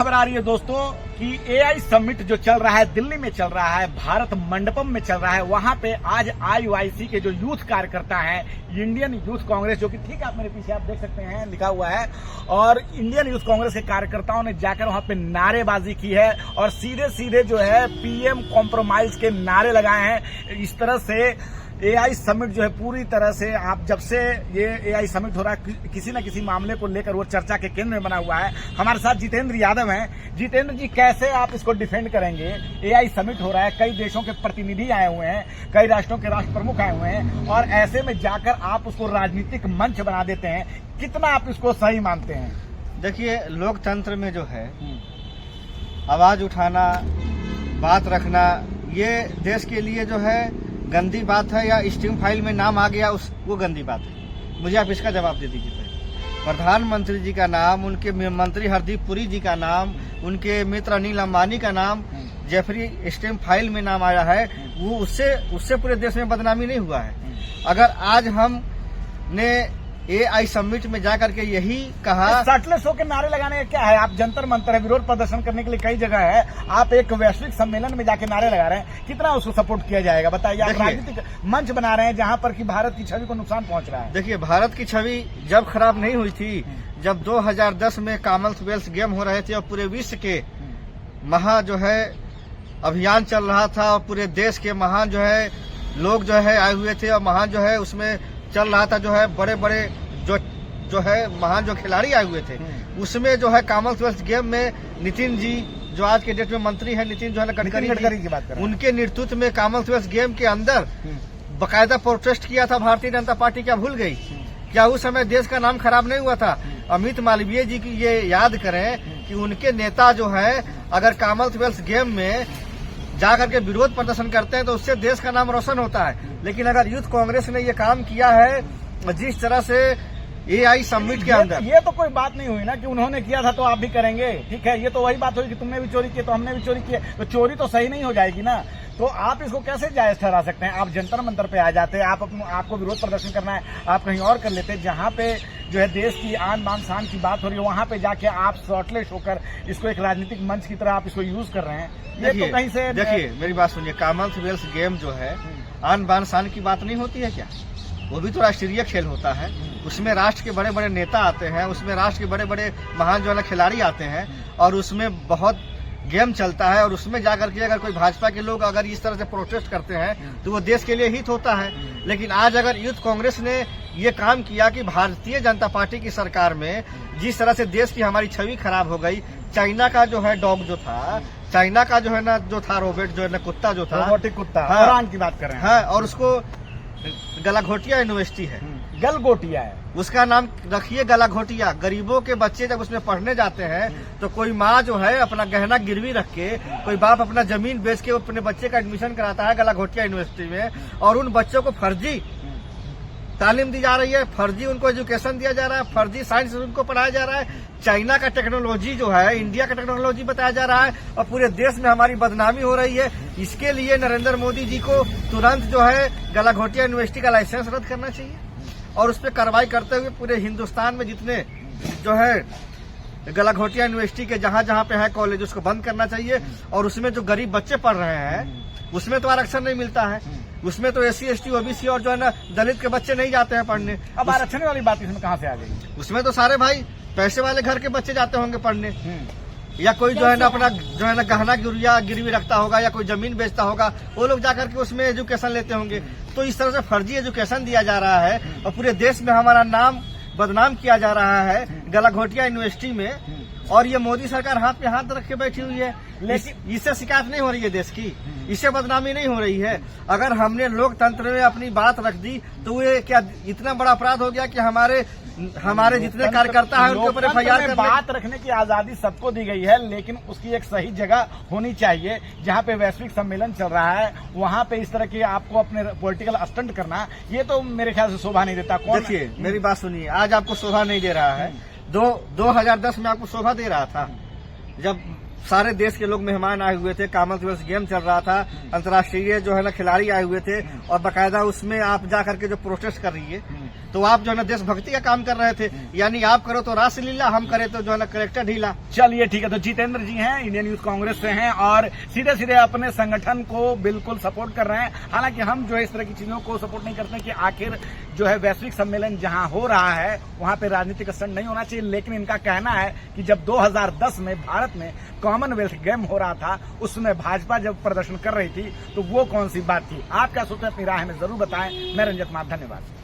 खबर आ रही है दोस्तों कि एआई समिट जो चल रहा है दिल्ली में चल रहा है, भारत मंडपम में चल रहा है, वहां पे आज आईओआईसी के जो यूथ कार्यकर्ता हैं, इंडियन यूथ कांग्रेस, जो कि ठीक आप मेरे पीछे आप देख सकते हैं लिखा हुआ है, और इंडियन यूथ कांग्रेस के कार्यकर्ताओं ने जाकर वहां पे नारेबाजी की है और सीधे सीधे जो है पीएम कॉम्प्रोमाइज के नारे लगाए हैं। इस तरह से एआई समिट जो है पूरी तरह से आप जब से ये एआई समिट हो रहा है किसी न किसी मामले को लेकर वो चर्चा के केंद्र में बना हुआ है। हमारे साथ जितेंद्र यादव हैं। जितेंद्र जी, कैसे आप इसको डिफेंड करेंगे? एआई समिट हो रहा है, कई देशों के प्रतिनिधि आए हुए हैं, कई राष्ट्रों के राष्ट्र प्रमुख आए हुए हैं, और ऐसे में जाकर आप उसको राजनीतिक मंच बना देते हैं। कितना आप इसको सही मानते हैं? देखिए, लोकतंत्र में जो है आवाज उठाना, बात रखना, ये देश के लिए जो है गंदी बात है, या स्टीम फाइल में नाम आ गया वो गंदी बात है? मुझे आप इसका जवाब दे दीजिए। प्रधानमंत्री जी का नाम, उनके मंत्री हरदीप पुरी जी का नाम, उनके मित्र अनिल अंबानी का नाम जेफरी स्टीम फाइल में नाम आया है, वो उससे पूरे देश में बदनामी नहीं हुआ है। अगर आज हमने एआई समिट में जाकर के यही कहा, शर्टलेस होकर नारे लगाने का क्या है? आप जंतर मंतर है, विरोध प्रदर्शन करने के लिए कई जगह है, आप एक वैश्विक सम्मेलन में जाके नारे लगा रहे हैं, कितना उसको सपोर्ट किया जाएगा बताइए? आप राजनीतिक मंच बना रहे हैं जहां पर कि भारत की छवि को नुकसान पहुंच रहा है। देखिए, भारत की छवि जब खराब नहीं हुई थी, जब 2010 में कॉमनवेल्थ गेम हो रहे थे और पूरे विश्व के महा जो है अभियान चल रहा था, और पूरे देश के महान जो है लोग जो है आए हुए थे, और महान जो है उसमें चल रहा था, जो है बड़े बड़े जो है महान जो खिलाड़ी आए हुए थे, उसमें जो है कॉमनवेल्थ गेम में नितिन जी, जो आज के डेट में मंत्री है, नितिन जो है गडकरी की बात कर रहे हैं, उनके नेतृत्व में कॉमनवेल्थ गेम के अंदर बाकायदा प्रोटेस्ट किया था भारतीय जनता पार्टी। क्या भूल गई? क्या उस समय देश का नाम खराब नहीं हुआ था? अमित मालवीय जी की ये याद करें कि उनके नेता जो है अगर कॉमनवेल्थ गेम में जाकर के विरोध प्रदर्शन करते हैं तो उससे देश का नाम रोशन होता है। लेकिन अगर यूथ कांग्रेस ने ये काम किया है जिस तरह से एआई समिट के अंदर, ये तो कोई बात नहीं हुई ना कि उन्होंने किया था तो आप भी करेंगे। ठीक है, ये तो वही बात हुई कि तुमने भी चोरी की तो हमने भी चोरी की, तो चोरी तो सही नहीं हो जाएगी ना। तो आप इसको कैसे जायज ठहरा सकते हैं? आप जंतर मंतर पे आ जाते हैं, आपको विरोध प्रदर्शन करना है, आप कहीं और कर लेते हैं। जहाँ पे जो है देश की आन बान शान की बात हो रही है, वहां पे जाके आप शॉर्टलेस होकर इसको एक राजनीतिक मंच की तरह आप इसको यूज कर रहे हैं। ये तो कहीं से देखिए, मेरी बात सुनिए, कॉमनवेल्थ गेम जो है आन बान शान की बात नहीं होती है क्या? वो भी तो राष्ट्रीय खेल होता है, उसमें राष्ट्र के बड़े बड़े नेता आते हैं, उसमें राष्ट्र के बड़े बड़े महान जो है खिलाड़ी आते हैं, और उसमें बहुत गेम चलता है, और उसमें जाकर के अगर कोई भाजपा के लोग अगर इस तरह से प्रोटेस्ट करते हैं तो वो देश के लिए हित होता है। लेकिन आज अगर यूथ कांग्रेस ने ये काम किया कि भारतीय जनता पार्टी की सरकार में जिस तरह से देश की हमारी छवि खराब हो गई, चाइना का जो है डॉग जो था, चाइना का जो है ना जो था रोबोट जो है ना कुत्ता जो था, रोबोटिक कुत्ता, हाँ, की बात कर रहे हैं, हाँ, और उसको गलाघोटिया यूनिवर्सिटी है, गलगोटिया है, उसका नाम रखिए गलाघोटिया। गरीबों के बच्चे जब उसमें पढ़ने जाते हैं तो कोई माँ जो है अपना गहना गिरवी रख के, कोई बाप अपना जमीन बेच के अपने बच्चे का एडमिशन कराता है गलाघोटिया यूनिवर्सिटी में, और उन बच्चों को फर्जी तालीम दी जा रही है, फर्जी उनको एजुकेशन दिया जा रहा है, फर्जी साइंस उनको पढ़ाया जा रहा है। चाइना का टेक्नोलॉजी जो है इंडिया का टेक्नोलॉजी बताया जा रहा है, और पूरे देश में हमारी बदनामी हो रही है। इसके लिए नरेंद्र मोदी जी को तुरंत जो है गलाघोटिया यूनिवर्सिटी का लाइसेंस रद्द करना चाहिए, और उस पर कार्रवाई करते हुए पूरे हिंदुस्तान में जितने जो है गलाघोटिया यूनिवर्सिटी के जहां जहां पे है कॉलेज, उसको बंद करना चाहिए। और उसमें जो गरीब बच्चे पढ़ रहे हैं उसमें तो आरक्षण नहीं मिलता है, उसमें तो SC ST OBC और जो है ना दलित के बच्चे नहीं जाते हैं पढ़ने। अब आरक्षण वाली बात इसमें कहाँ से आ गई? उसमें तो सारे भाई पैसे वाले घर के बच्चे जाते होंगे पढ़ने, या कोई जो है ना अपना जो है ना गहना गिरवी रखता होगा, या कोई जमीन बेचता होगा, वो लोग जाकर के उसमें एजुकेशन लेते होंगे। तो इस तरह से फर्जी एजुकेशन दिया जा रहा है, और पूरे देश में हमारा नाम बदनाम किया जा रहा है गलाघोटिया यूनिवर्सिटी में, और ये मोदी सरकार हाथ पे हाथ रख के बैठी हुई है। लेकिन इससे शिकायत नहीं हो रही है देश की, इससे बदनामी नहीं हो रही है। अगर हमने लोकतंत्र में अपनी बात रख दी तो ये क्या इतना बड़ा अपराध हो गया कि हमारे जितने कार्यकर्ता हैं उनके ऊपर FIR बात रखने की आजादी सबको दी गई है, लेकिन उसकी एक सही जगह होनी चाहिए। जहां पे वैश्विक सम्मेलन चल रहा है वहां पे इस तरह की आपको अपने पॉलिटिकल स्टंट करना, ये तो मेरे ख्याल से शोभा नहीं देता। देखिए, मेरी बात सुनिए, आज आपको शोभा नहीं दे रहा है, 2010 में आपको शोभा दे रहा था, जब सारे देश के लोग मेहमान आए हुए थे, कॉमनवेल्थ गेम चल रहा था, अंतर्राष्ट्रीय जो है ना खिलाड़ी आए हुए थे, और बाकायदा उसमें आप जा करके जो प्रोटेस्ट कर रही है तो आप जो है ना देशभक्ति का काम कर रहे थे, यानी आप करो तो रासलीला, हम करे तो जो है ना कलेक्टर ढीला। चलिए ठीक है, तो जितेंद्र जी हैं, इंडियन यूथ कांग्रेस से हैं और सीधे सीधे अपने संगठन को बिल्कुल सपोर्ट कर रहे हैं। हालांकि हम जो है इस तरह की चीजों को सपोर्ट नहीं करते कि आखिर जो है वैश्विक सम्मेलन जहां हो रहा है वहां पे राजनीतिक स्टंट नहीं होना चाहिए, लेकिन इनका कहना है कि जब 2010 में भारत में कॉमनवेल्थ गेम हो रहा था उसमें भाजपा जब प्रदर्शन कर रही थी तो वो कौन सी बात थी। आप क्या सोचते हैं, अपनी राय हमें जरूर बताएं। मैं रंजत मार, धन्यवाद।